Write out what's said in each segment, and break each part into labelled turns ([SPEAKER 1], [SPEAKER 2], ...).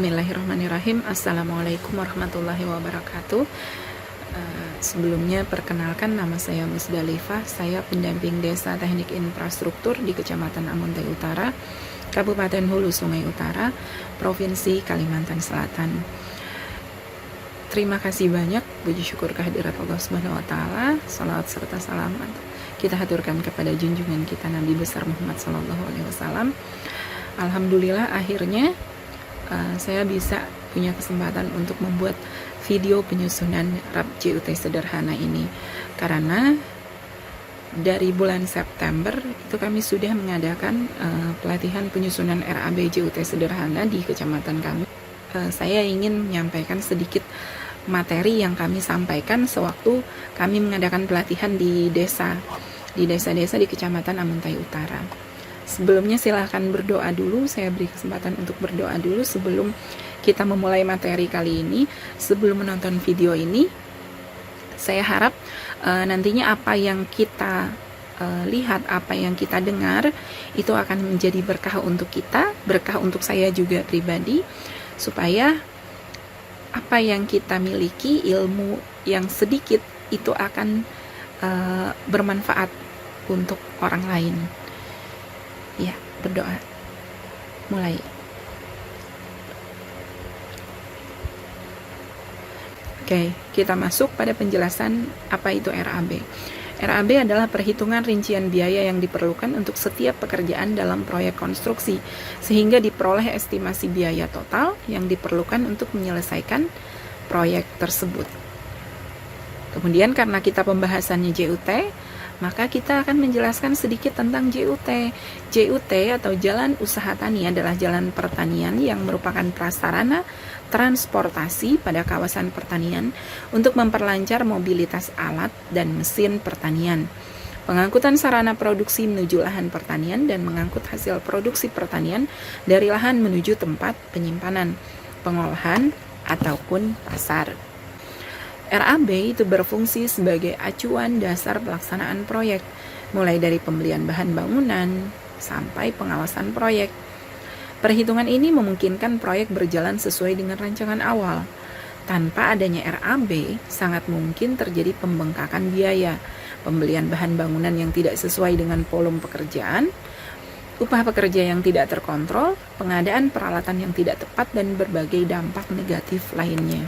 [SPEAKER 1] Bismillahirrahmanirrahim. Assalamualaikum warahmatullahi wabarakatuh. Sebelumnya perkenalkan, nama saya Musdalifah. Saya pendamping Desa Teknik Infrastruktur di Kecamatan Amuntai Utara, Kabupaten Hulu Sungai Utara, Provinsi Kalimantan Selatan. Terima kasih banyak, puji syukur kehadirat Allah Subhanahu wa taala. Salawat serta salam kita haturkan kepada junjungan kita Nabi besar Muhammad sallallahu alaihi wasallam. Alhamdulillah akhirnya saya bisa punya kesempatan untuk membuat video penyusunan RAB JUT sederhana ini, karena dari bulan September itu kami sudah mengadakan pelatihan penyusunan RAB JUT sederhana di kecamatan kami. Saya ingin menyampaikan sedikit materi yang kami sampaikan sewaktu kami mengadakan pelatihan di desa-desa di Kecamatan Amuntai Utara. Sebelumnya silahkan berdoa dulu, saya beri kesempatan untuk berdoa dulu sebelum kita memulai materi kali ini. Sebelum menonton video ini, saya harap nantinya apa yang kita lihat, apa yang kita dengar, itu akan menjadi berkah untuk kita, berkah untuk saya juga pribadi, supaya apa yang kita miliki, ilmu yang sedikit, itu akan bermanfaat untuk orang lain. Ya, berdoa. Mulai. Oke, kita masuk pada penjelasan apa itu RAB. RAB adalah perhitungan rincian biaya yang diperlukan untuk setiap pekerjaan dalam proyek konstruksi, sehingga diperoleh estimasi biaya total yang diperlukan untuk menyelesaikan proyek tersebut. Kemudian karena kita pembahasannya JUT, maka kita akan menjelaskan sedikit tentang JUT. JUT atau Jalan Usaha Tani adalah jalan pertanian yang merupakan prasarana transportasi pada kawasan pertanian untuk memperlancar mobilitas alat dan mesin pertanian, pengangkutan sarana produksi menuju lahan pertanian, dan mengangkut hasil produksi pertanian dari lahan menuju tempat penyimpanan, pengolahan, ataupun pasar. RAB itu berfungsi sebagai acuan dasar pelaksanaan proyek, mulai dari pembelian bahan bangunan sampai pengawasan proyek. Perhitungan ini memungkinkan proyek berjalan sesuai dengan rancangan awal. Tanpa adanya RAB, sangat mungkin terjadi pembengkakan biaya, pembelian bahan bangunan yang tidak sesuai dengan volume pekerjaan, upah pekerja yang tidak terkontrol, pengadaan peralatan yang tidak tepat, dan berbagai dampak negatif lainnya.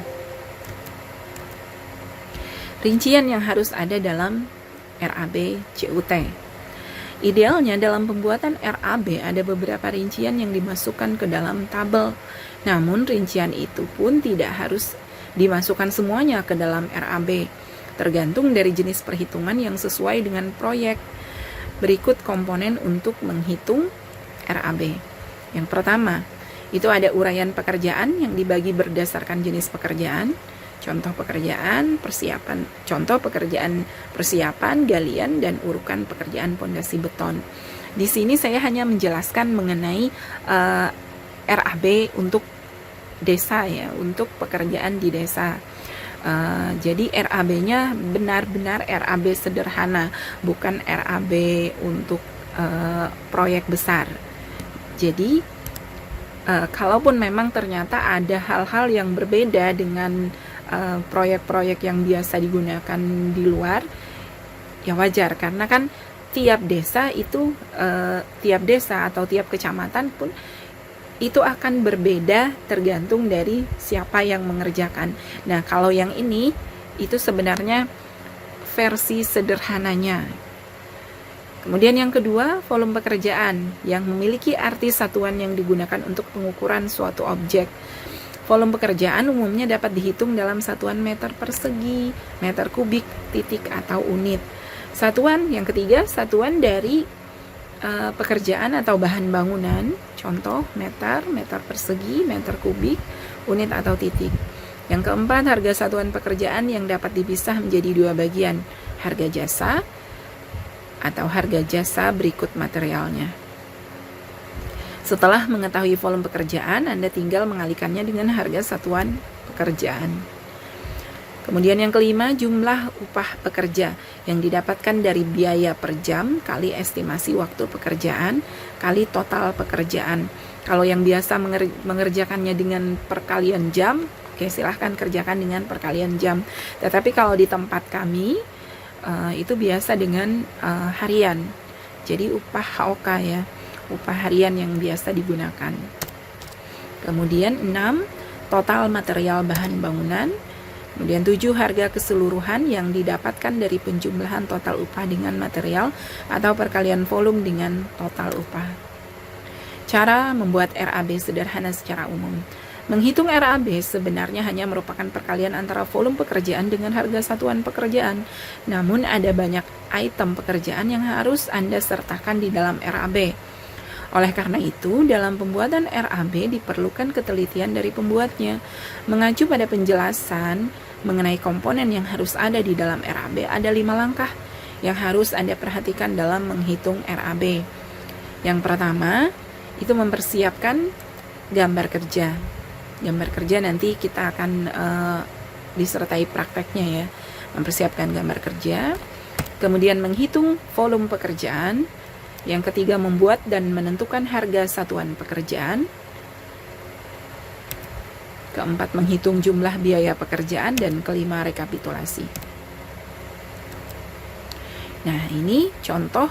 [SPEAKER 1] Rincian yang harus ada dalam RAB JUT. Idealnya dalam pembuatan RAB ada beberapa rincian yang dimasukkan ke dalam tabel. Namun rincian itu pun tidak harus dimasukkan semuanya ke dalam RAB, tergantung dari jenis perhitungan yang sesuai dengan proyek. Berikut komponen untuk menghitung RAB. Yang pertama, itu ada uraian pekerjaan yang dibagi berdasarkan jenis pekerjaan. Contoh pekerjaan persiapan, galian, dan urukan pekerjaan pondasi beton. Di sini saya hanya menjelaskan mengenai RAB untuk desa ya, untuk pekerjaan di desa. Jadi RAB-nya benar-benar RAB sederhana, bukan RAB untuk proyek besar. Jadi kalaupun memang ternyata ada hal-hal yang berbeda dengan proyek-proyek yang biasa digunakan di luar, ya wajar, karena kan tiap desa atau tiap kecamatan pun itu akan berbeda tergantung dari siapa yang mengerjakan. Nah, kalau yang ini itu sebenarnya versi sederhananya. Kemudian yang kedua, volume pekerjaan yang memiliki arti satuan yang digunakan untuk pengukuran suatu objek. Volume pekerjaan umumnya dapat dihitung dalam satuan meter persegi, meter kubik, titik, atau unit. Satuan yang ketiga, satuan dari pekerjaan atau bahan bangunan, contoh meter, meter persegi, meter kubik, unit, atau titik. Yang keempat, harga satuan pekerjaan yang dapat dipisah menjadi dua bagian, harga jasa atau harga jasa berikut materialnya. Setelah mengetahui volume pekerjaan, Anda tinggal mengalihkannya dengan harga satuan pekerjaan. Kemudian yang kelima, jumlah upah pekerja yang didapatkan dari biaya per jam kali estimasi waktu pekerjaan kali total pekerjaan. Kalau yang biasa mengerjakannya dengan perkalian jam, oke, silahkan kerjakan dengan perkalian jam. Tetapi kalau di tempat kami itu biasa dengan harian. Jadi upah HOK ya, upah harian yang biasa digunakan. Kemudian 6, total material bahan bangunan. Kemudian 7, harga keseluruhan yang didapatkan dari penjumlahan total upah dengan material atau perkalian volume dengan total upah. Cara membuat RAB sederhana secara umum. Menghitung RAB sebenarnya hanya merupakan perkalian antara volume pekerjaan dengan harga satuan pekerjaan. Namun ada banyak item pekerjaan yang harus Anda sertakan di dalam RAB. Oleh karena itu, dalam pembuatan RAB diperlukan ketelitian dari pembuatnya. Mengacu pada penjelasan mengenai komponen yang harus ada di dalam RAB, ada 5 langkah yang harus Anda perhatikan dalam menghitung RAB. Yang pertama, itu mempersiapkan gambar kerja. Gambar kerja nanti kita akan disertai prakteknya ya. Mempersiapkan gambar kerja. Kemudian menghitung volume pekerjaan. Yang ketiga, membuat dan menentukan harga satuan pekerjaan. Keempat, menghitung jumlah biaya pekerjaan. Dan kelima, rekapitulasi. Nah, ini contoh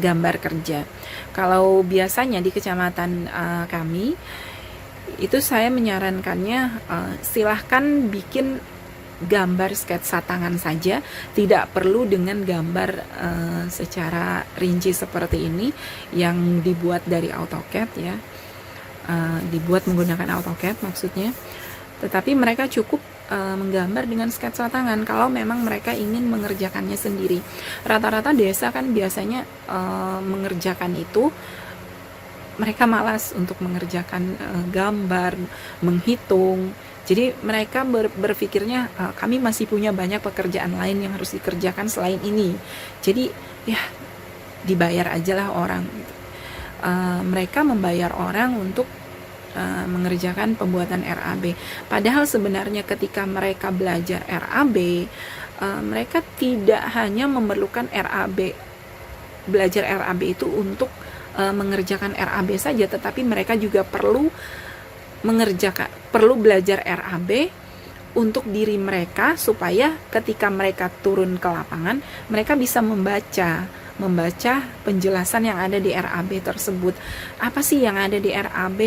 [SPEAKER 1] gambar kerja. Kalau biasanya di kecamatan kami, itu saya menyarankannya silahkan bikin gambar sketsa tangan saja, tidak perlu dengan gambar secara rinci seperti ini yang dibuat dari AutoCAD ya, dibuat menggunakan AutoCAD maksudnya. Tetapi mereka cukup menggambar dengan sketsa tangan kalau memang mereka ingin mengerjakannya sendiri. Rata-rata desa kan biasanya mengerjakan itu, mereka malas untuk mengerjakan gambar, menghitung. Jadi mereka berpikirnya kami masih punya banyak pekerjaan lain yang harus dikerjakan selain ini. Jadi ya dibayar aja lah orang. Mereka membayar orang untuk mengerjakan pembuatan RAB. Padahal sebenarnya ketika mereka belajar RAB, mereka tidak hanya memerlukan RAB, belajar RAB itu untuk mengerjakan RAB saja, tetapi mereka juga perlu belajar RAB untuk diri mereka supaya ketika mereka turun ke lapangan mereka bisa membaca penjelasan yang ada di RAB tersebut. Apa sih yang ada di RAB,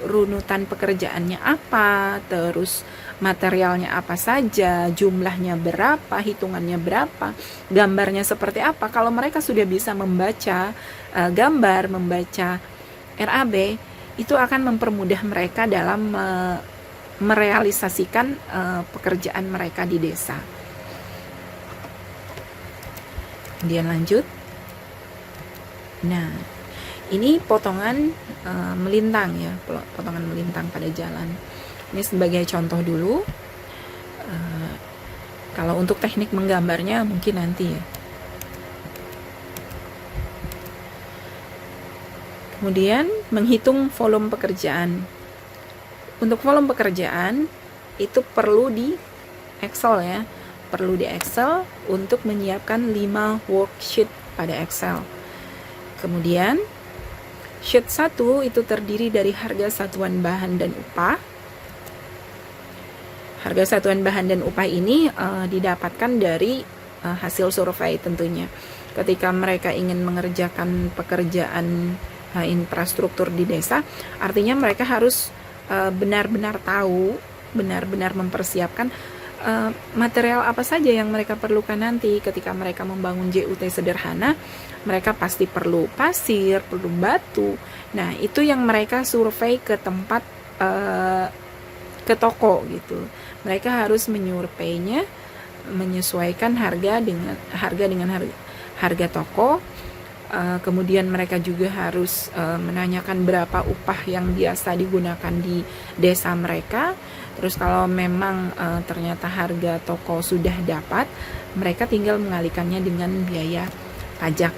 [SPEAKER 1] runutan pekerjaannya apa, terus materialnya apa saja, jumlahnya berapa, hitungannya berapa, gambarnya seperti apa. Kalau mereka sudah bisa membaca gambar, membaca RAB, itu akan mempermudah mereka dalam merealisasikan pekerjaan mereka di desa. Kemudian lanjut. Nah, ini potongan melintang ya, potongan melintang pada jalan. Ini sebagai contoh dulu. Kalau untuk teknik menggambarnya mungkin nanti ya. Kemudian menghitung volume pekerjaan. Untuk volume pekerjaan itu perlu di Excel ya. Perlu di Excel untuk menyiapkan 5 worksheet pada Excel. Kemudian sheet 1 itu terdiri dari harga satuan bahan dan upah. Harga satuan bahan dan upah ini didapatkan dari hasil survei tentunya. Ketika mereka ingin mengerjakan pekerjaan infrastruktur di desa, artinya mereka harus benar-benar tahu, benar-benar mempersiapkan material apa saja yang mereka perlukan nanti. Ketika mereka membangun JUT sederhana, mereka pasti perlu pasir, perlu batu. Nah, itu yang mereka survei ke tempat, ke toko gitu. Mereka harus menyurveinya, menyesuaikan harga dengan harga toko. Kemudian mereka juga harus menanyakan berapa upah yang biasa digunakan di desa mereka. Terus kalau memang ternyata harga toko sudah dapat, mereka tinggal mengalihkannya dengan biaya pajak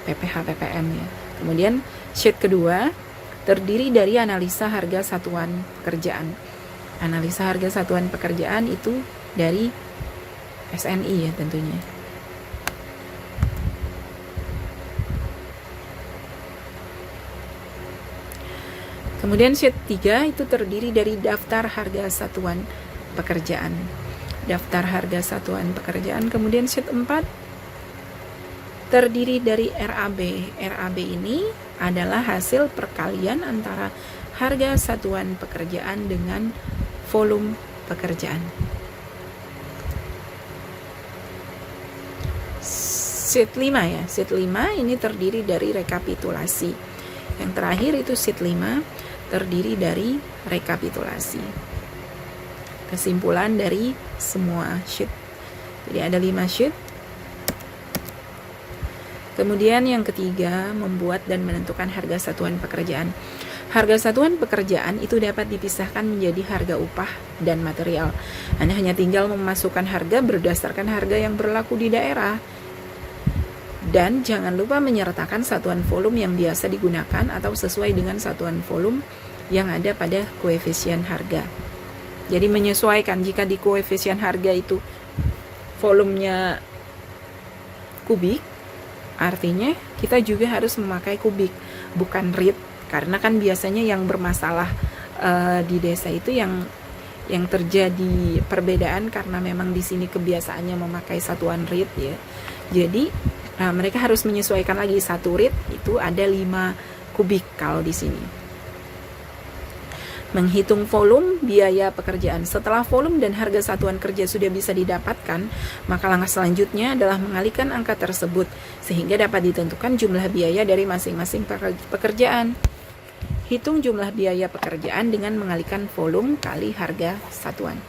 [SPEAKER 1] PPh PPN ya. Kemudian sheet kedua terdiri dari analisa harga satuan pekerjaan. Analisa harga satuan pekerjaan itu dari SNI ya tentunya. Kemudian sheet 3 itu terdiri dari daftar harga satuan pekerjaan. Daftar harga satuan pekerjaan. Kemudian sheet 4 terdiri dari RAB. RAB ini adalah hasil perkalian antara harga satuan pekerjaan dengan volume pekerjaan. Sheet 5 ya. Sheet 5 ini terdiri dari rekapitulasi. Yang terakhir itu sheet 5 terdiri dari rekapitulasi. Kesimpulan dari semua sheet. Jadi ada 5 sheet. Kemudian yang ketiga, membuat dan menentukan harga satuan pekerjaan. Harga satuan pekerjaan itu dapat dipisahkan menjadi harga upah dan material. Anda hanya tinggal memasukkan harga berdasarkan harga yang berlaku di daerah. Dan jangan lupa menyertakan satuan volume yang biasa digunakan atau sesuai dengan satuan volume yang ada pada koefisien harga. Jadi menyesuaikan, jika di koefisien harga itu volumenya kubik, artinya kita juga harus memakai kubik, bukan rit. Karena kan biasanya yang bermasalah di desa itu yang terjadi perbedaan karena memang di sini kebiasaannya memakai satuan rit ya. Jadi mereka harus menyesuaikan lagi, satu rit itu ada 5 kubik kalau di sini. Menghitung volume biaya pekerjaan. Setelah volume dan harga satuan kerja sudah bisa didapatkan, maka langkah selanjutnya adalah mengalihkan angka tersebut sehingga dapat ditentukan jumlah biaya dari masing-masing pekerjaan. Hitung jumlah biaya pekerjaan dengan mengalihkan volume kali harga satuan.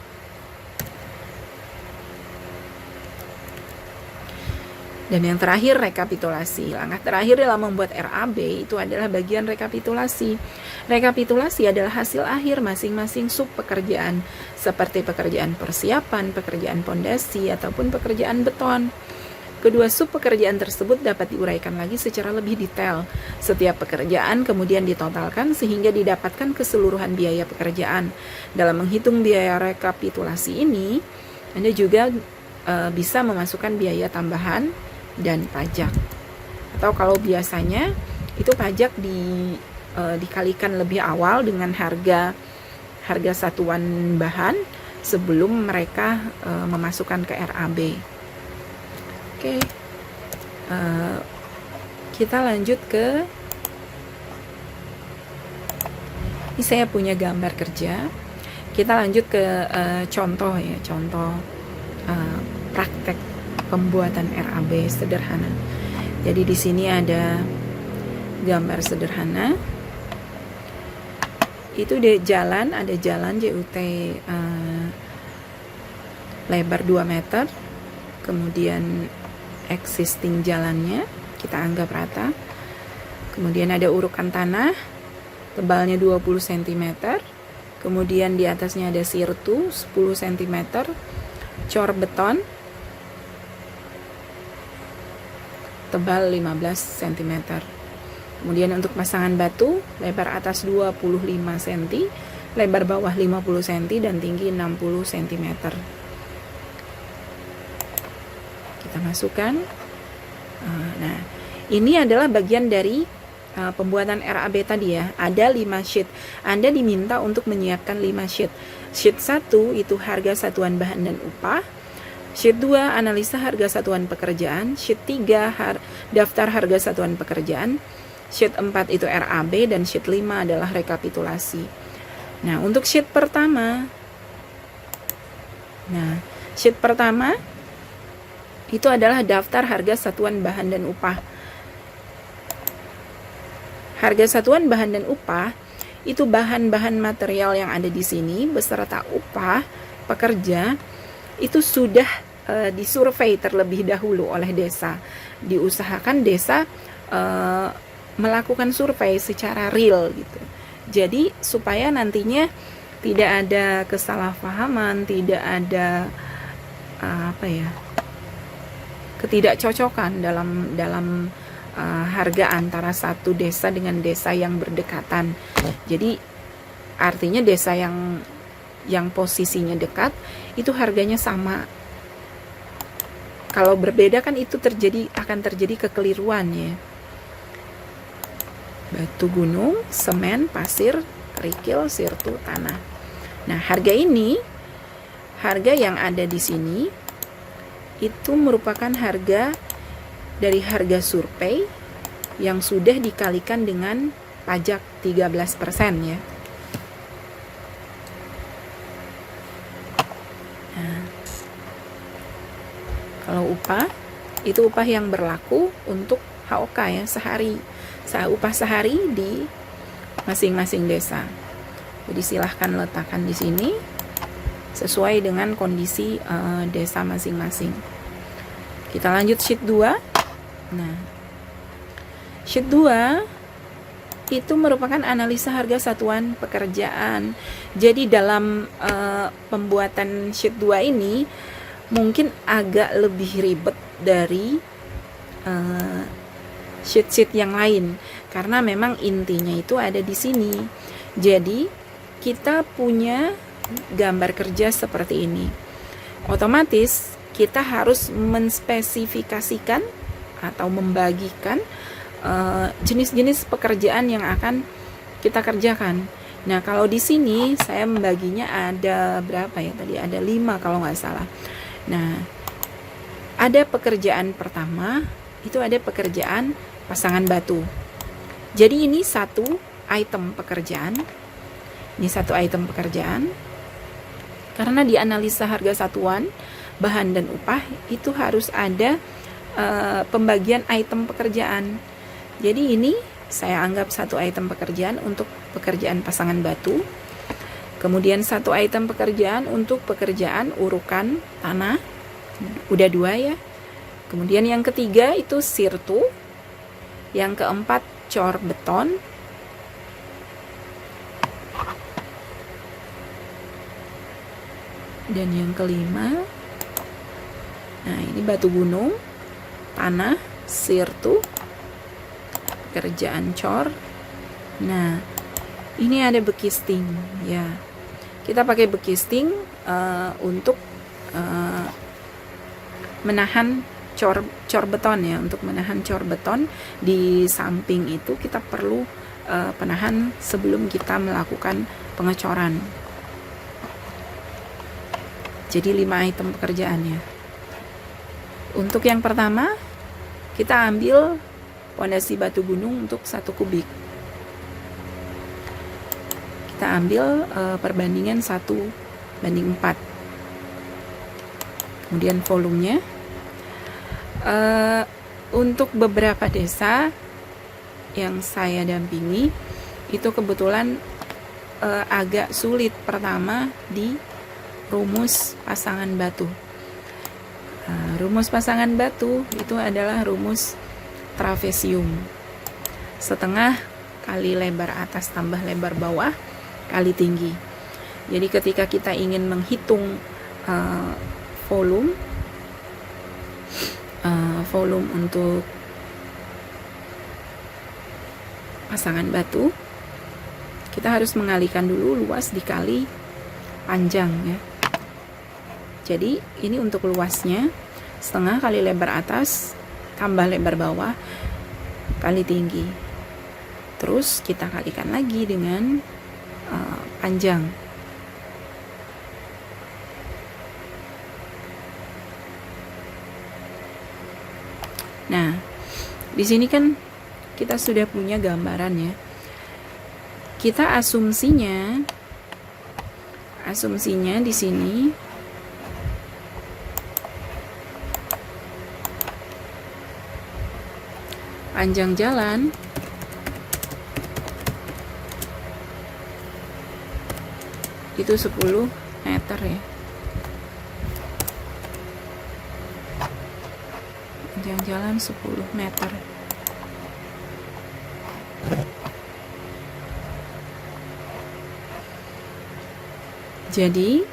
[SPEAKER 1] Dan yang terakhir, rekapitulasi. Langkah terakhir dalam membuat RAB itu adalah bagian rekapitulasi. Rekapitulasi adalah hasil akhir masing-masing sub pekerjaan, seperti pekerjaan persiapan, pekerjaan pondasi, ataupun pekerjaan beton. Kedua sub pekerjaan tersebut dapat diuraikan lagi secara lebih detail. Setiap pekerjaan kemudian ditotalkan sehingga didapatkan keseluruhan biaya pekerjaan. Dalam menghitung biaya rekapitulasi ini, Anda juga bisa memasukkan biaya tambahan dan pajak. Atau kalau biasanya itu pajak dikalikan lebih awal dengan harga satuan bahan sebelum mereka memasukkan ke RAB. Oke, kita lanjut ke, ini saya punya gambar kerja. Kita lanjut ke contoh ya, contoh praktek pembuatan RAB sederhana. Jadi di sini ada gambar sederhana. Itu ada jalan JUT lebar 2 meter. Kemudian existing jalannya kita anggap rata. Kemudian ada urukan tanah tebalnya 20 cm. Kemudian di atasnya ada sirtu 10 cm. Cor beton tebal 15 cm. Kemudian untuk pasangan batu, lebar atas 25 cm, lebar bawah 50 cm dan tinggi 60 cm. Kita masukkan. Nah, ini adalah bagian dari pembuatan RAB tadi ya. Ada 5 sheet. Anda diminta untuk menyiapkan 5 sheet. Sheet 1 itu harga satuan bahan dan upah. Sheet 2 analisa harga satuan pekerjaan. Sheet 3 daftar harga satuan pekerjaan. Sheet 4 itu RAB dan sheet 5 adalah rekapitulasi. Nah, untuk sheet pertama. Nah, sheet pertama itu adalah daftar harga satuan bahan dan upah. Harga satuan bahan dan upah itu bahan-bahan material yang ada di sini beserta upah pekerja itu sudah disurvei terlebih dahulu oleh desa. Diusahakan desa melakukan survei secara real gitu. Jadi supaya nantinya tidak ada kesalahpahaman, tidak ada ketidakcocokan dalam harga antara satu desa dengan desa yang berdekatan. Jadi artinya desa yang posisinya dekat itu harganya sama. Kalau berbeda kan itu akan terjadi kekeliruan ya. Batu gunung, semen, pasir, kerikil, sirtu, tanah. Nah, harga yang ada di sini itu merupakan harga dari harga survei yang sudah dikalikan dengan pajak 13% ya. Nah, kalau upah, itu upah yang berlaku untuk HOK ya, upah sehari di masing-masing desa. Jadi silahkan letakkan di sini sesuai dengan kondisi desa masing-masing. Kita lanjut sheet 2. Nah, sheet 2 itu merupakan analisa harga satuan pekerjaan. Jadi dalam pembuatan sheet 2 ini mungkin agak lebih ribet dari sheet-sheet yang lain, karena memang intinya itu ada di sini. Jadi kita punya gambar kerja seperti ini. Otomatis kita harus menspesifikasikan atau membagikan jenis-jenis pekerjaan yang akan kita kerjakan. Nah, kalau di sini saya membaginya ada berapa ya tadi? Ada 5 kalau nggak salah. Nah, ada pekerjaan pertama, itu ada pekerjaan pasangan batu. Jadi ini satu item pekerjaan. Ini satu item pekerjaan. Karena di analisa harga satuan, bahan dan upah itu harus ada pembagian item pekerjaan. Jadi ini saya anggap satu item pekerjaan untuk pekerjaan pasangan batu. Kemudian satu item pekerjaan untuk pekerjaan urukan tanah. Udah 2 ya. Kemudian yang ketiga itu sirtu. Yang keempat cor beton. Dan yang kelima, nah ini batu gunung, tanah, sirtu, pekerjaan cor. Nah, ini ada bekisting ya. Kita pakai bekisting untuk menahan cor beton ya. Untuk menahan cor beton di samping itu kita perlu penahan sebelum kita melakukan pengecoran. Jadi 5 item pekerjaannya. Untuk yang pertama, kita ambil pondasi batu gunung untuk 1 kubik. Kita ambil perbandingan 1:4. Kemudian volumenya. Untuk beberapa desa yang saya dampingi, itu kebetulan agak sulit pertama di rumus pasangan batu. Rumus pasangan batu itu adalah rumus trapesium. Setengah kali lebar atas tambah lebar bawah kali tinggi. Jadi ketika kita ingin menghitung volume untuk pasangan batu, kita harus mengalihkan dulu luas dikali panjang ya. Jadi ini untuk luasnya, setengah kali lebar atas tambah lebar bawah kali tinggi. Terus kita kalikan lagi dengan panjang. Nah, di sini kan kita sudah punya gambaran ya. Kita asumsinya di sini panjang jalan itu 10 meter ya. Panjang jalan 10 meter. Jadi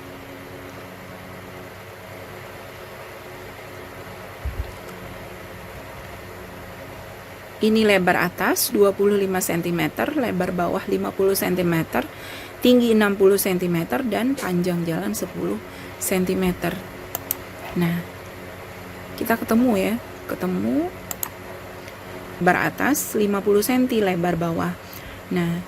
[SPEAKER 1] ini lebar atas 25 cm, lebar bawah 50 cm, tinggi 60 cm, dan panjang jalan 10 cm. Nah, kita ketemu lebar atas 50 cm, lebar bawah. Nah,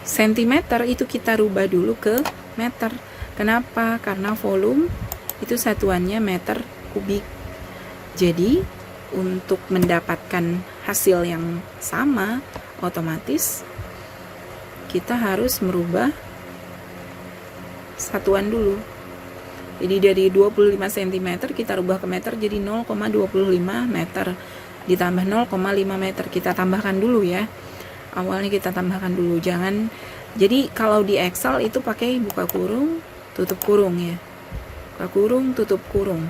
[SPEAKER 1] sentimeter itu kita rubah dulu ke meter. Kenapa? Karena volume itu satuannya meter kubik. Jadi untuk mendapatkan hasil yang sama, otomatis kita harus merubah satuan dulu. Jadi dari 25 cm kita rubah ke meter jadi 0,25 meter ditambah 0,5 meter. Kita tambahkan dulu ya. Awalnya kita tambahkan dulu, jangan. Jadi kalau di Excel itu pakai buka kurung, tutup kurung ya. Buka kurung, tutup kurung.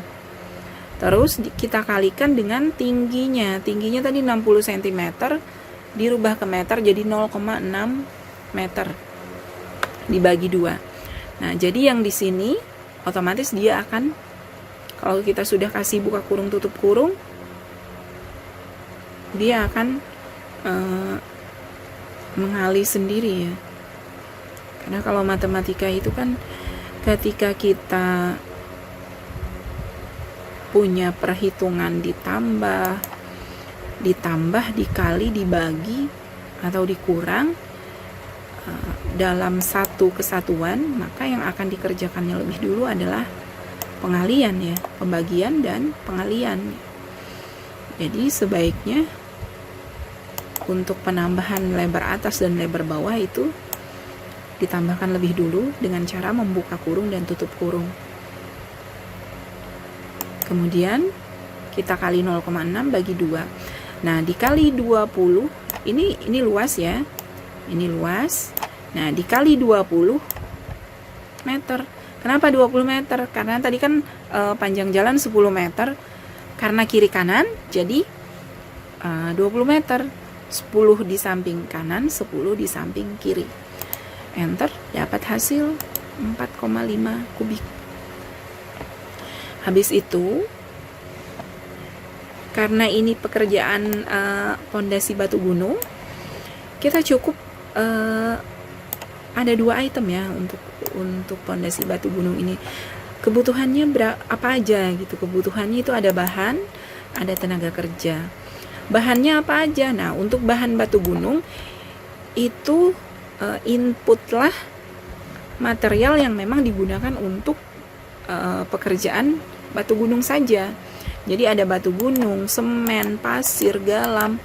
[SPEAKER 1] Terus kita kalikan dengan tingginya. Tingginya tadi 60 cm dirubah ke meter jadi 0,6 meter dibagi 2. Nah, jadi yang di sini otomatis dia akan, kalau kita sudah kasih buka kurung tutup kurung, dia akan mengalih sendiri ya. Karena kalau matematika itu kan ketika kita punya perhitungan ditambah, dikali, dibagi, atau dikurang dalam satu kesatuan, maka yang akan dikerjakannya lebih dulu adalah pengalian ya, pembagian dan pengalian. Jadi sebaiknya untuk penambahan lebar atas dan lebar bawah itu ditambahkan lebih dulu dengan cara membuka kurung dan tutup kurung. Kemudian kita kali 0,6 bagi 2. Nah, dikali 20, ini luas ya. Ini luas. Nah, dikali 20 meter. Kenapa 20 meter? Karena tadi kan panjang jalan 10 meter. Karena kiri kanan, jadi 20 meter. 10 di samping kanan, 10 di samping kiri. Enter, dapat hasil 4,5 kubik. Habis itu, karena ini pekerjaan pondasi batu gunung, kita cukup ada 2 item ya untuk pondasi batu gunung ini. Kebutuhannya apa aja gitu? Kebutuhannya itu ada bahan, ada tenaga kerja. Bahannya apa aja? Nah, untuk bahan batu gunung itu inputlah material yang memang digunakan untuk pekerjaan batu gunung saja. Jadi ada batu gunung, semen, pasir, galam.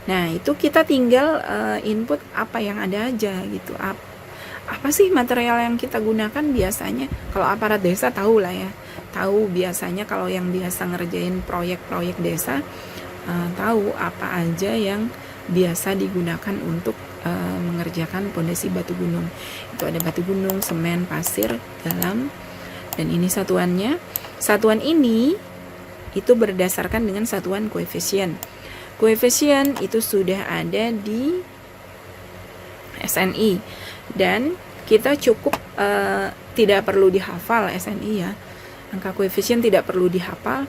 [SPEAKER 1] Nah, itu kita tinggal input apa yang ada aja gitu. Apa sih material yang kita gunakan biasanya? Kalau aparat desa tahu lah ya. Tahu biasanya kalau yang biasa ngerjain proyek-proyek desa, tahu apa aja yang biasa digunakan untuk mengerjakan pondasi batu gunung. Itu ada batu gunung, semen, pasir, galam, dan ini satuannya. Satuan ini itu berdasarkan dengan satuan koefisien. Koefisien itu sudah ada di SNI dan kita cukup tidak perlu dihafal SNI ya. Angka koefisien tidak perlu dihafal.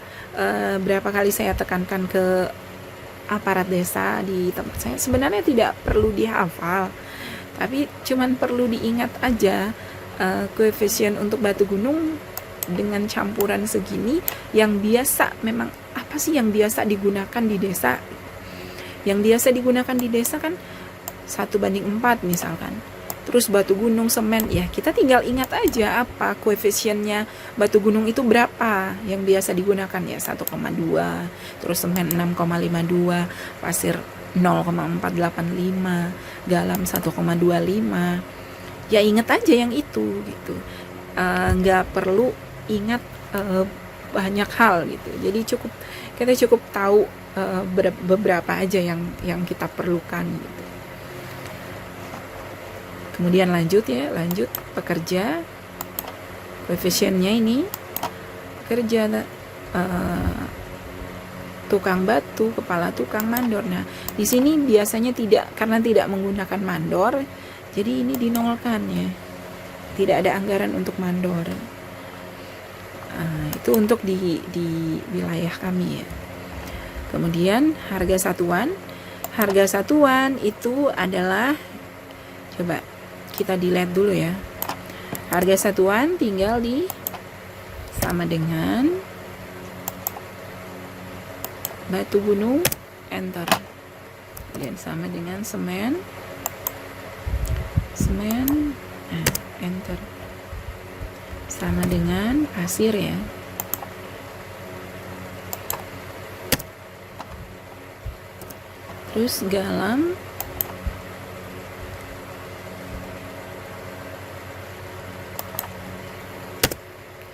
[SPEAKER 1] Berapa kali saya tekankan ke aparat desa di tempat saya, sebenarnya tidak perlu dihafal, tapi cuman perlu diingat aja koefisien untuk batu gunung dengan campuran segini yang biasa, memang apa sih yang biasa digunakan di desa. Yang biasa digunakan di desa kan 1:4 misalkan. Terus batu gunung, semen, ya kita tinggal ingat aja apa koefisiennya batu gunung itu berapa yang biasa digunakan ya, 1,2, terus semen 6,52, pasir 0,485, galam 1,25. Ya ingat aja yang itu gitu. Nggak perlu ingat banyak hal gitu. Jadi kita cukup tahu beberapa aja yang kita perlukan gitu. Kemudian lanjut pekerja, koefisiennya ini pekerja tukang batu, kepala tukang, mandor. Nah, di sini biasanya karena tidak menggunakan mandor, jadi ini dinolkan ya. Tidak ada anggaran untuk mandor. Itu untuk di wilayah kami ya. Kemudian harga satuan itu adalah, coba kita delete dulu ya. Harga satuan tinggal sama dengan batu gunung, enter. Dan sama dengan semen, semen, nah, enter. Sama dengan pasir ya. Terus garam,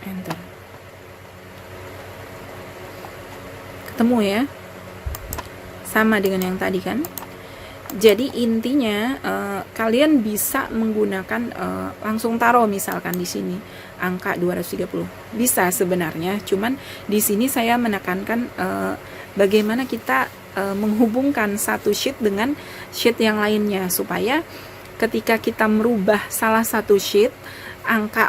[SPEAKER 1] enter. Ketemu ya, sama dengan yang tadi kan. Jadi intinya kalian bisa menggunakan langsung taruh misalkan di sini angka 230. Bisa sebenarnya, cuman di sini saya menekankan bagaimana kita menghubungkan satu sheet dengan sheet yang lainnya, supaya ketika kita merubah salah satu sheet,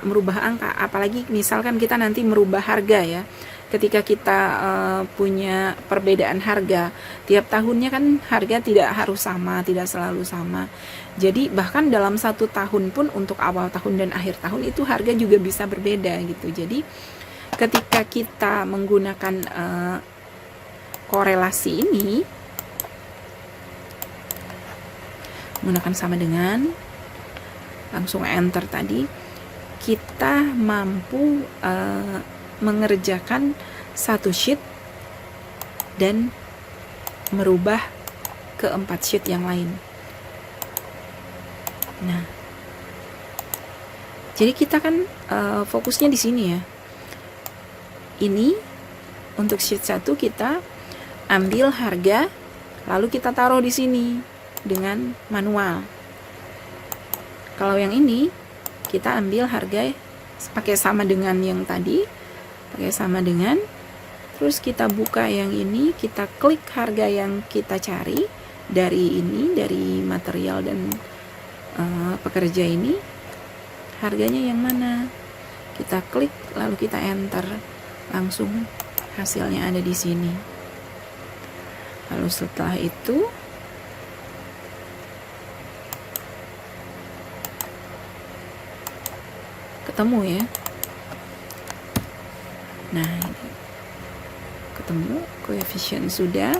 [SPEAKER 1] merubah angka, apalagi misalkan kita nanti merubah harga ya. Ketika kita punya perbedaan harga tiap tahunnya, kan harga tidak harus sama, tidak selalu sama. Jadi bahkan dalam satu tahun pun, untuk awal tahun dan akhir tahun itu harga juga bisa berbeda gitu. Jadi ketika kita menggunakan korelasi ini, menggunakan sama dengan, langsung enter tadi, kita mampu mengerjakan satu sheet dan merubah ke 4 sheet yang lain. Nah, jadi kita kan fokusnya di sini ya. Ini untuk sheet 1 kita ambil harga, lalu kita taruh di sini dengan manual. Kalau yang ini kita ambil harga pakai sama dengan yang tadi, pakai sama dengan, terus kita buka yang ini, kita klik harga yang kita cari dari ini, dari material dan pekerja ini, harganya yang mana, kita klik lalu kita enter, langsung hasilnya ada di sini. Lalu setelah itu ketemu ya. Nah, ini ketemu, koefisien sudah,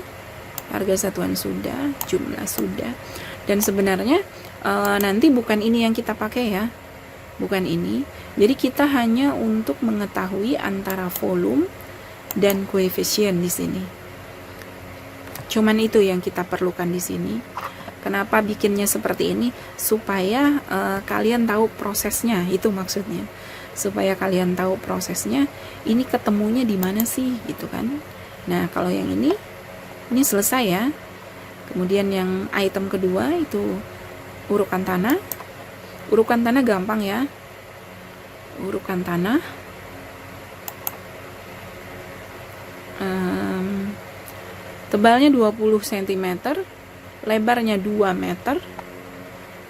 [SPEAKER 1] harga satuan sudah, jumlah sudah. Dan sebenarnya nanti bukan ini yang kita pakai ya, bukan ini. Jadi kita hanya untuk mengetahui antara volume dan koefisien di sini. Cuman itu yang kita perlukan di sini. Kenapa bikinnya seperti ini? Supaya kalian tahu prosesnya, itu maksudnya. Supaya kalian tahu prosesnya, ini ketemunya di mana sih gitu kan. Nah, kalau yang ini selesai ya. Kemudian yang item kedua itu urukan tanah. Urukan tanah gampang ya. Urukan tanah tebalnya 20 cm, lebarnya 2 meter,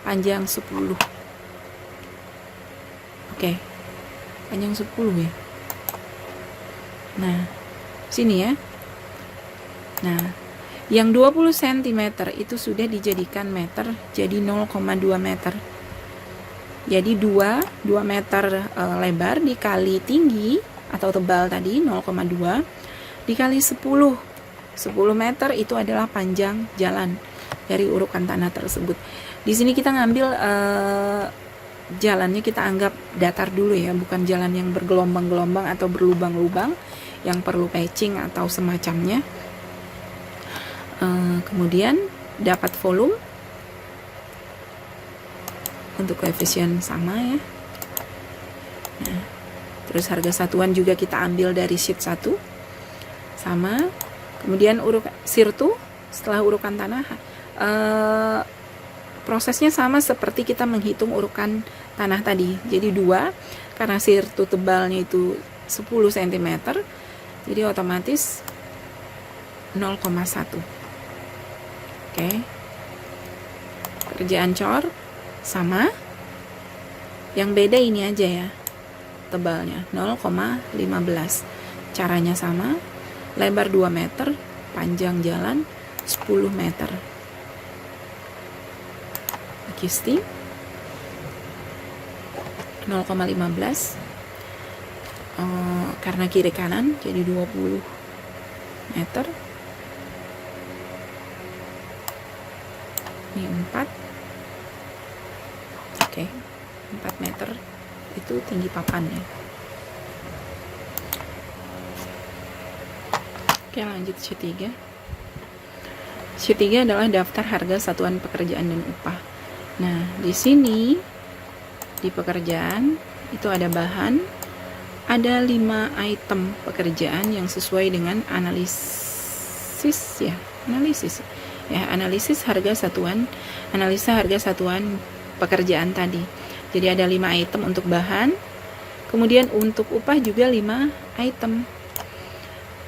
[SPEAKER 1] panjang 10. Oke. Panjang 10 ya. Nah, sini ya. Nah, yang 20 cm itu sudah dijadikan meter, jadi 0,2 meter. Jadi 2 meter lebar dikali tinggi atau tebal tadi 0,2 dikali 10 meter itu adalah panjang jalan dari urukan tanah tersebut. Di sini kita ngambil jalannya, kita anggap datar dulu ya, bukan jalan yang bergelombang-gelombang atau berlubang-lubang yang perlu patching atau semacamnya. Kemudian dapat volume, untuk koefisien sama ya. Nah, terus harga satuan juga kita ambil dari sheet 1 sama. Kemudian sirtu setelah urukan tanah, prosesnya sama seperti kita menghitung urukan tanah tadi. Jadi 2, karena sirtu tebalnya itu 10 cm, jadi otomatis 0,1. Oke. Kerjaan cor sama. Yang beda ini aja ya, tebalnya 0,15. Caranya sama, lebar 2 meter, panjang jalan 10 meter. Kisti 0,15, karena kiri kanan jadi 20 meter. Ini 4, Oke, 4 meter itu tinggi papannya. Oke, lanjut sheet 3. Sheet 3 adalah daftar harga satuan pekerjaan dan upah. Nah, di sini di pekerjaan itu ada bahan, ada 5 item pekerjaan yang sesuai dengan analisis harga satuan, analisa harga satuan pekerjaan tadi. Jadi ada 5 item untuk bahan, kemudian untuk upah juga 5 item.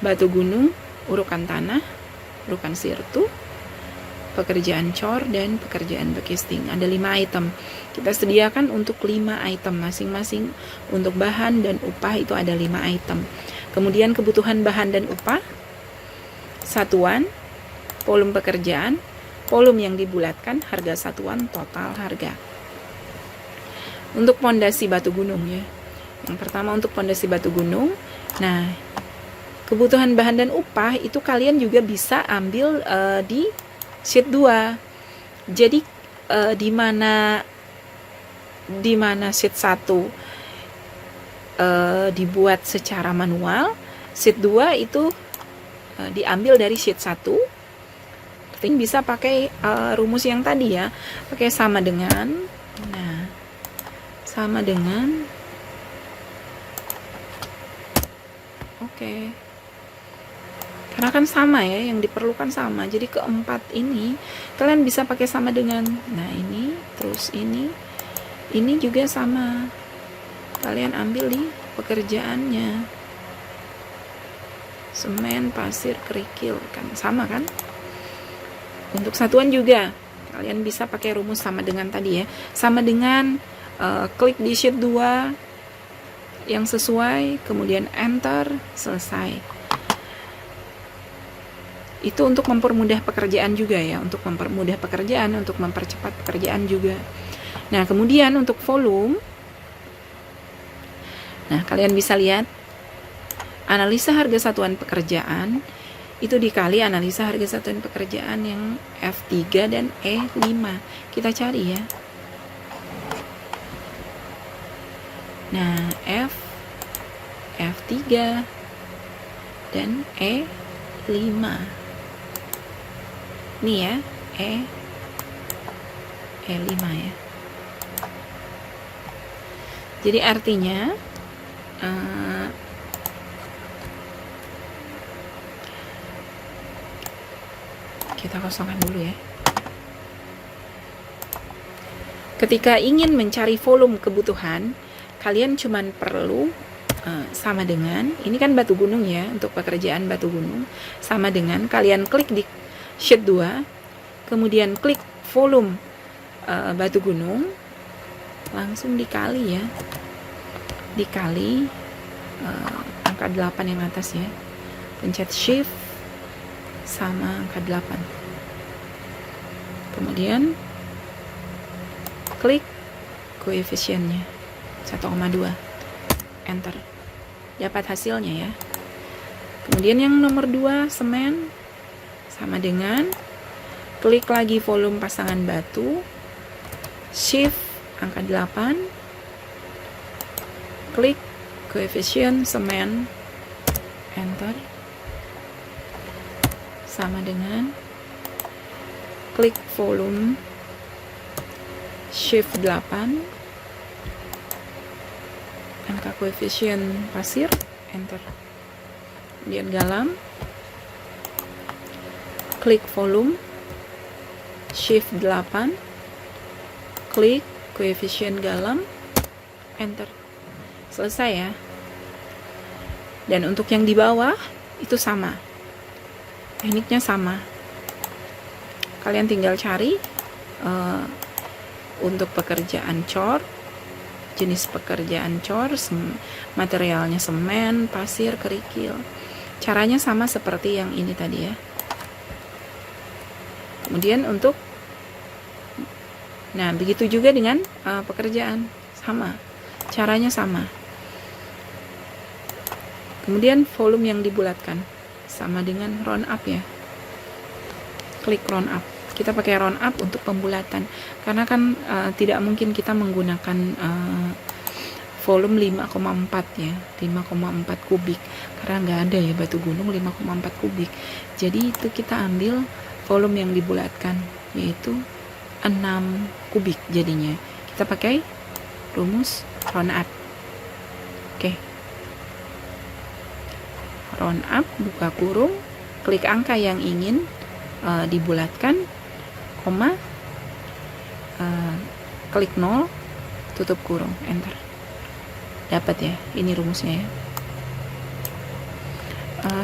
[SPEAKER 1] Batu gunung, urukan tanah, urukan sirtu, pekerjaan cor, dan pekerjaan bekisting. Ada 5 item. Kita sediakan untuk 5 item masing-masing. Untuk bahan dan upah itu ada 5 item. Kemudian kebutuhan bahan dan upah, satuan, volume pekerjaan, volume yang dibulatkan, harga satuan, total harga. Untuk pondasi batu gunung ya. Yang pertama untuk pondasi batu gunung. Nah, kebutuhan bahan dan upah itu kalian juga bisa ambil di sheet 2. Jadi di mana sheet 1 dibuat secara manual, sheet 2 itu diambil dari sheet 1. Artinya bisa pakai rumus yang tadi ya, pakai sama dengan, nah sama dengan, oke. Karena kan sama ya, yang diperlukan sama. Jadi keempat ini kalian bisa pakai sama dengan. Nah, ini, terus ini juga sama. Kalian ambil di pekerjaannya. Semen, pasir, kerikil, kan sama kan? Untuk satuan juga kalian bisa pakai rumus sama dengan tadi ya. Sama dengan klik di sheet 2 yang sesuai, kemudian enter, selesai. Itu untuk mempermudah pekerjaan juga ya, untuk mempermudah pekerjaan, untuk mempercepat pekerjaan juga. Nah, kemudian untuk volume, nah kalian bisa lihat analisa harga satuan pekerjaan itu dikali analisa harga satuan pekerjaan yang F3 dan E5. Kita cari ya. Nah, F3 dan E5. Nih ya, E5 ya. Jadi artinya kita kosongkan dulu ya. Ketika ingin mencari volume kebutuhan, kalian cuman perlu sama dengan, ini kan batu gunung ya, untuk pekerjaan batu gunung, sama dengan kalian klik di sheet 2, kemudian klik volume batu gunung, langsung dikali ya, dikali angka 8 yang atas ya, pencet shift sama angka 8, kemudian klik koefisiennya 1,2, enter, dapat hasilnya ya. Kemudian yang nomor 2 semen, sama dengan klik lagi volume pasangan batu, shift angka 8, klik koefisien semen, enter, sama dengan klik volume, shift 8, angka koefisien pasir, enter, kemudian galam, klik volume, shift 8, klik koefisien galam, enter, selesai ya. Dan untuk yang di bawah itu sama, tekniknya sama. Kalian tinggal cari untuk pekerjaan cor, jenis pekerjaan cor, materialnya semen, pasir, kerikil. Caranya sama seperti yang ini tadi ya. Kemudian untuk, nah begitu juga dengan pekerjaan, sama, caranya sama. Kemudian volume yang dibulatkan sama dengan round up ya, klik round up, kita pakai round up untuk pembulatan, karena kan tidak mungkin kita menggunakan volume 5,4 ya, 5,4 kubik, karena nggak ada ya batu gunung 5,4 kubik. Jadi itu kita ambil volume yang dibulatkan, yaitu 6 kubik. Jadinya kita pakai rumus round up. Oke, round up, buka kurung, klik angka yang ingin dibulatkan, koma, klik 0, tutup kurung, enter. Dapat ya, ini rumusnya ya.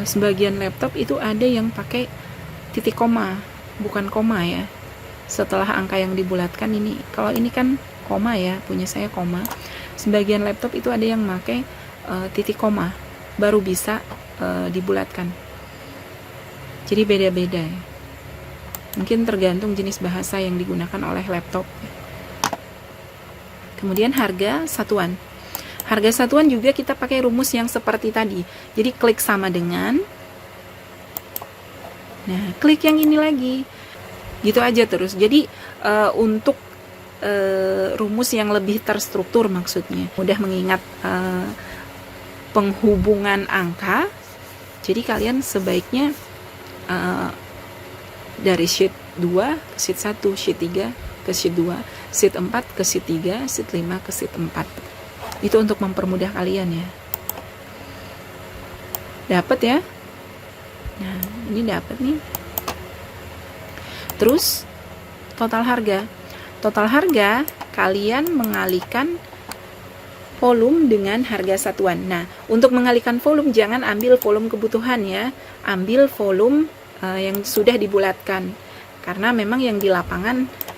[SPEAKER 1] Sebagian laptop itu ada yang pakai titik koma, bukan koma ya, setelah angka yang dibulatkan. Ini kalau ini kan koma ya, punya saya koma. Sebagian laptop itu ada yang pakai titik koma baru bisa dibulatkan. Jadi beda-beda ya, mungkin tergantung jenis bahasa yang digunakan oleh laptop. Kemudian harga satuan. Harga satuan juga kita pakai rumus yang seperti tadi. Jadi klik sama dengan, nah klik yang ini lagi, gitu aja terus. Jadi untuk rumus yang lebih terstruktur, maksudnya mudah mengingat penghubungan angka. Jadi kalian sebaiknya dari sheet 2 ke sheet 1, sheet 3 ke sheet 2, sheet 4 ke sheet 3, sheet 5 ke sheet 4. Itu untuk mempermudah kalian ya. Dapat ya? Nah, ini dapat nih. Terus total harga. Total harga kalian mengalihkan volume dengan harga satuan. Nah, untuk mengalihkan volume jangan ambil volume kebutuhan ya. Ambil volume yang sudah dibulatkan. Karena memang yang di lapangan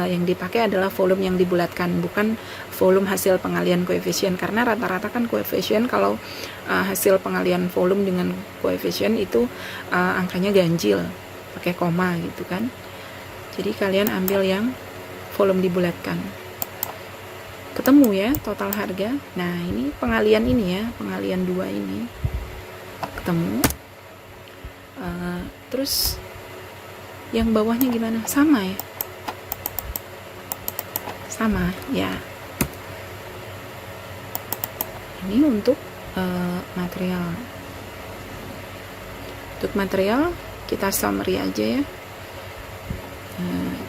[SPEAKER 1] yang dipakai adalah volume yang dibulatkan, bukan volume hasil pengalihan koefisien. Karena rata-rata kan koefisien kalau hasil pengalihan volume dengan koefisien itu angkanya ganjil, pakai koma gitu kan. Jadi kalian ambil yang volume dibulatkan. Ketemu ya total harga. Nah, ini pengalian ini ya, pengalian 2 ini ketemu. Terus yang bawahnya gimana? Sama ya? Sama ya. Ini untuk material. Untuk material kita summary aja ya.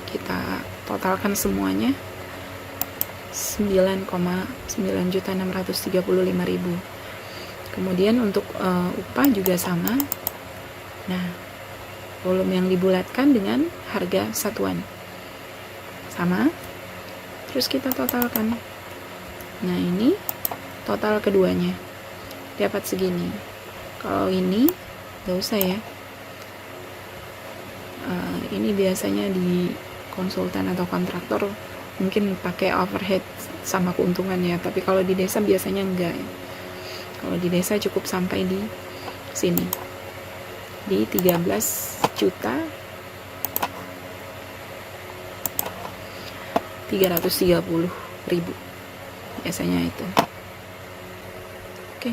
[SPEAKER 1] Kita totalkan semuanya 9,9.635.000. Kemudian untuk upah juga sama. Nah, volume yang dibulatkan dengan harga satuan sama. Terus kita totalkan. Nah, ini total keduanya dapat segini. Kalau ini gak usah ya. Ini biasanya di konsultan atau kontraktor mungkin pakai overhead sama keuntungan ya, tapi kalau di desa biasanya enggak ya. Kalau di desa cukup sampai di sini, di 13.330.000 biasanya itu. Oke,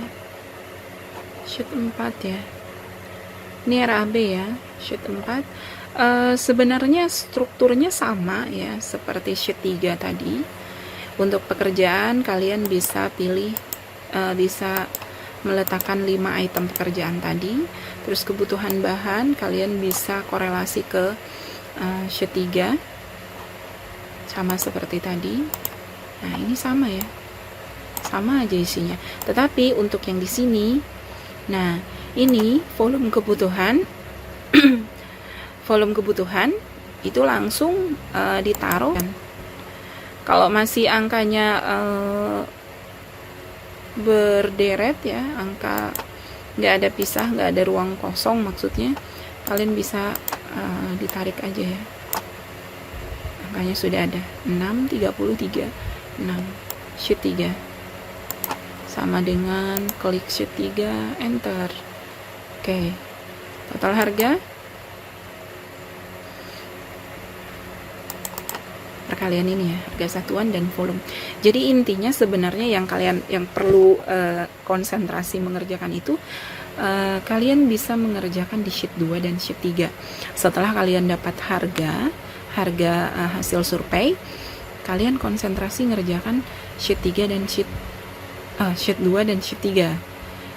[SPEAKER 1] sheet 4 ya, ini RAB ya, sheet 4. Sebenarnya strukturnya sama ya seperti sheet 3 tadi. Untuk pekerjaan kalian bisa pilih, bisa meletakkan 5 item pekerjaan tadi. Terus kebutuhan bahan kalian bisa korelasi ke sheet 3 sama seperti tadi. Nah, ini sama ya, sama aja isinya. Tetapi untuk yang di sini, nah ini volume kebutuhan volume kebutuhan itu langsung ditaruh. Kalau masih angkanya berderet ya, angka nggak ada pisah, nggak ada ruang kosong maksudnya, kalian bisa ditarik aja ya. Angkanya sudah ada 633, 6 sheet 3 sama dengan klik sheet 3, enter. Oke, total harga perkalian ini ya, harga satuan dan volume. Jadi intinya sebenarnya yang kalian yang perlu konsentrasi mengerjakan itu, kalian bisa mengerjakan di sheet 2 dan sheet 3. Setelah kalian dapat harga, harga hasil survei, kalian konsentrasi ngerjakan sheet 3 dan sheet 2 dan sheet 3.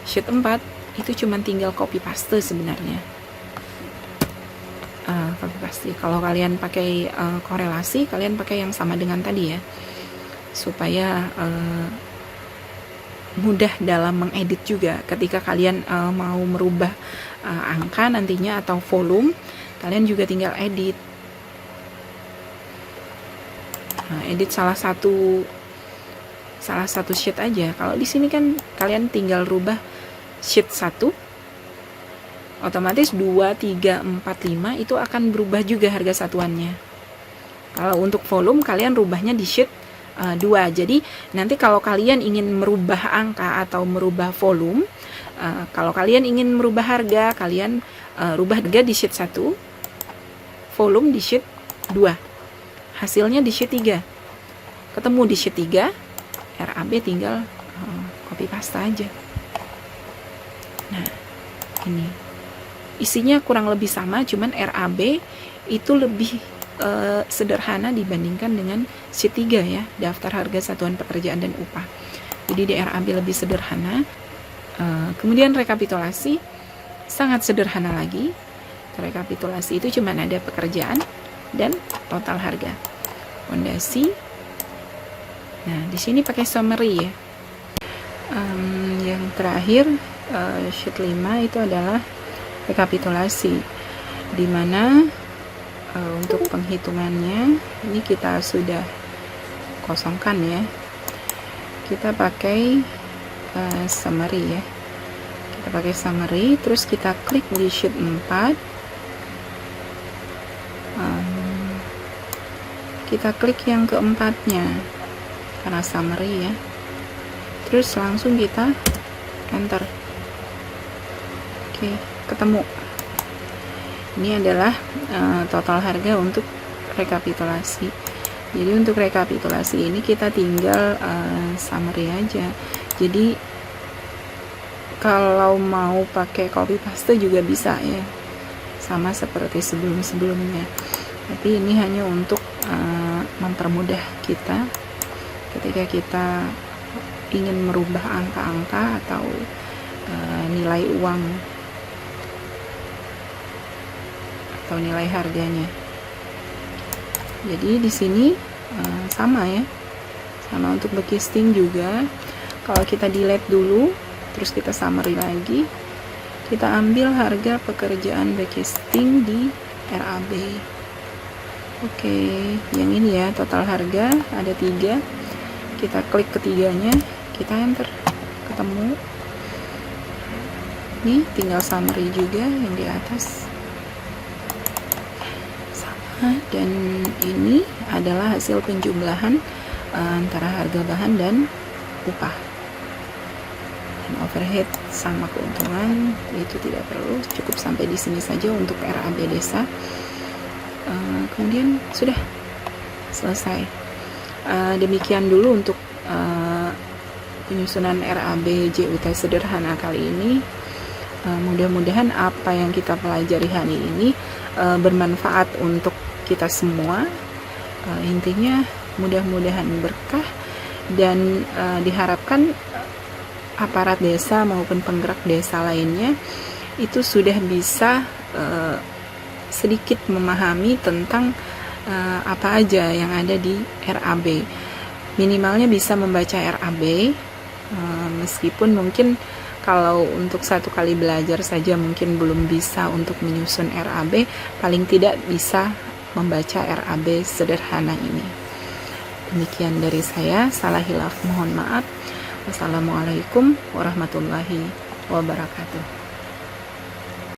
[SPEAKER 1] Sheet 4 itu cuma tinggal copy paste sebenarnya. Copy paste. Kalau kalian pakai korelasi, kalian pakai yang sama dengan tadi ya, supaya mudah dalam mengedit juga. Ketika kalian mau merubah angka nantinya atau volume, kalian juga tinggal edit. Edit salah satu sheet aja. Kalau di sini kan kalian tinggal rubah sheet 1, otomatis 2, 3, 4, 5 itu akan berubah juga harga satuannya. Kalau untuk volume kalian rubahnya di sheet 2. Jadi nanti kalau kalian ingin merubah angka atau merubah volume, kalau kalian ingin merubah harga, kalian rubah harga di sheet 1, volume di sheet 2, hasilnya di sheet 3. Ketemu di sheet 3, RAB tinggal copy paste aja. Nah, ini isinya kurang lebih sama, cuman RAB itu lebih sederhana dibandingkan dengan sheet 3 ya, daftar harga satuan pekerjaan dan upah. Jadi di RAB lebih sederhana. Kemudian rekapitulasi sangat sederhana lagi. Rekapitulasi itu cuma ada pekerjaan dan total harga. Fondasi. Nah, di sini pakai summary ya. Yang terakhir sheet 5 itu adalah rekapitulasi, di mana untuk penghitungannya ini kita sudah kosongkan ya. Kita pakai summary ya. Kita pakai summary, terus kita klik di sheet 4. Kita klik yang keempatnya karena summary ya. Terus langsung kita enter. Oke, ketemu. Ini adalah total harga untuk rekapitulasi. Jadi untuk rekapitulasi ini kita tinggal summary aja. Jadi kalau mau pakai copy paste juga bisa ya, sama seperti sebelum-sebelumnya. Tapi ini hanya untuk mempermudah kita ketika kita ingin merubah angka-angka atau nilai uang atau nilai harganya. Jadi di sini sama ya, sama untuk backcasting juga. Kalau kita delete dulu, terus kita summary lagi, kita ambil harga pekerjaan backcasting di RAB. Oke, yang ini ya, total harga ada 3. Kita klik ketiganya, kita enter, ketemu. Nih tinggal summary juga yang di atas. Dan ini adalah hasil penjumlahan antara harga bahan dan upah. Dan overhead sama keuntungan itu tidak perlu, cukup sampai di sini saja untuk RAB desa. Kemudian sudah selesai. Demikian dulu untuk penyusunan RAB JUT sederhana kali ini. Mudah-mudahan apa yang kita pelajari hari ini bermanfaat untuk kita semua. Intinya mudah-mudahan berkah, dan diharapkan aparat desa maupun penggerak desa lainnya itu sudah bisa sedikit memahami tentang apa aja yang ada di RAB. Minimalnya bisa membaca RAB, meskipun mungkin kalau untuk satu kali belajar saja mungkin belum bisa untuk menyusun RAB, paling tidak bisa membaca RAB sederhana ini. Demikian dari saya, salah hilaf mohon maaf. Wassalamualaikum warahmatullahi wabarakatuh.